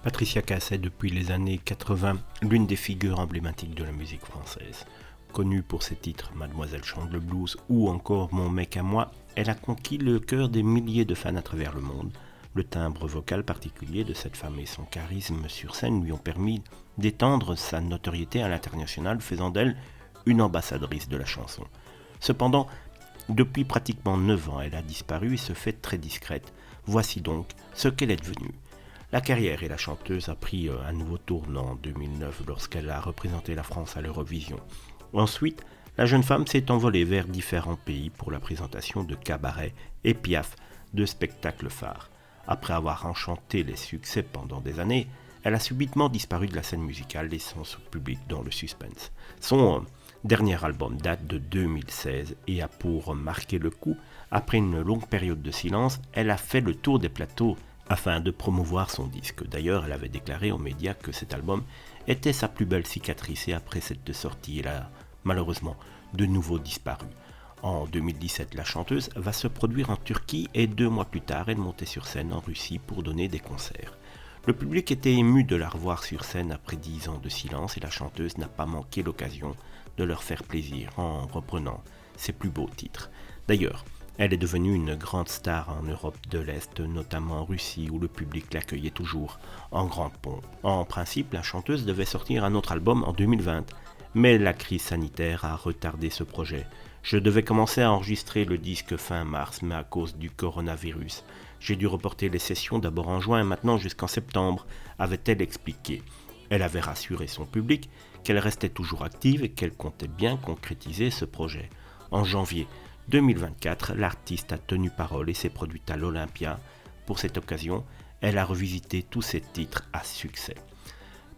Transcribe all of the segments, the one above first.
Patricia Cass est depuis les années 80 l'une des figures emblématiques de la musique française. Connue pour ses titres Mademoiselle chante le blues ou encore Mon mec à moi, elle a conquis le cœur des milliers de fans à travers le monde. Le timbre vocal particulier de cette femme et son charisme sur scène lui ont permis d'étendre sa notoriété à l'international, faisant d'elle une ambassadrice de la chanson. Cependant, depuis pratiquement 9 ans, elle a disparu et se fait très discrète. Voici donc ce qu'elle est devenue. La carrière et la chanteuse a pris un nouveau tournant en 2009 lorsqu'elle a représenté la France à l'Eurovision. Ensuite, la jeune femme s'est envolée vers différents pays pour la présentation de cabarets et piaf de spectacles phares. Après avoir enchanté les succès pendant des années, elle a subitement disparu de la scène musicale, laissant son public dans le suspense. Son dernier album date de 2016 et a pour marquer le coup, après une longue période de silence, elle a fait le tour des plateaux afin de promouvoir son disque. D'ailleurs, elle avait déclaré aux médias que cet album était sa plus belle cicatrice et après cette sortie, elle a malheureusement de nouveau disparu. En 2017, la chanteuse va se produire en Turquie et 2 mois plus tard, elle montait sur scène en Russie pour donner des concerts. Le public était ému de la revoir sur scène après 10 ans de silence et la chanteuse n'a pas manqué l'occasion de leur faire plaisir en reprenant ses plus beaux titres. D'ailleurs, elle est devenue une grande star en Europe de l'Est, notamment en Russie où le public l'accueillait toujours en grande pompe. En principe, la chanteuse devait sortir un autre album en 2020, mais la crise sanitaire a retardé ce projet. Je devais commencer à enregistrer le disque fin mars, mais à cause du coronavirus, j'ai dû reporter les sessions d'abord en juin et maintenant jusqu'en septembre, avait-elle expliqué. Elle avait rassuré son public qu'elle restait toujours active et qu'elle comptait bien concrétiser ce projet. En janvier 2024, l'artiste a tenu parole et s'est produite à l'Olympia. Pour cette occasion, elle a revisité tous ses titres à succès.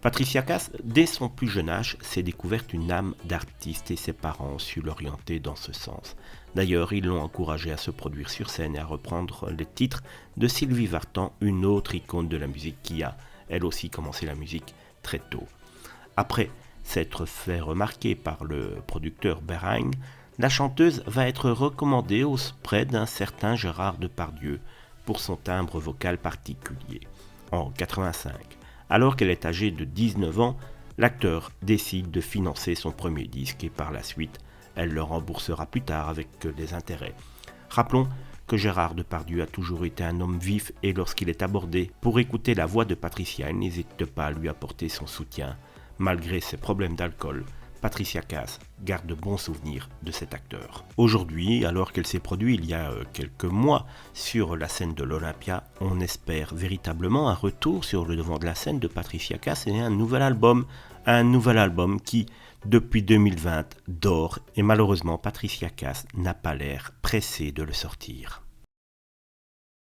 Patricia Cass, dès son plus jeune âge, s'est découverte une âme d'artiste et ses parents ont su l'orienter dans ce sens. D'ailleurs, ils l'ont encouragée à se produire sur scène et à reprendre les titres de Sylvie Vartan, une autre icône de la musique qui a, elle aussi, commencé la musique très tôt. Après s'être fait remarquer par le producteur Beraing, la chanteuse va être recommandée auprès d'un certain Gérard Depardieu pour son timbre vocal particulier. En 85, alors qu'elle est âgée de 19 ans, l'acteur décide de financer son premier disque et par la suite, elle le remboursera plus tard avec des intérêts. Rappelons que Gérard Depardieu a toujours été un homme vif et lorsqu'il est abordé pour écouter la voix de Patricia, il n'hésite pas à lui apporter son soutien. Malgré ses problèmes d'alcool, Patricia Cass garde de bons souvenirs de cet acteur. Aujourd'hui, alors qu'elle s'est produite il y a quelques mois sur la scène de l'Olympia, on espère véritablement un retour sur le devant de la scène de Patricia Cass et un nouvel album qui, depuis 2020, dort et malheureusement Patricia Cass n'a pas l'air pressée de le sortir.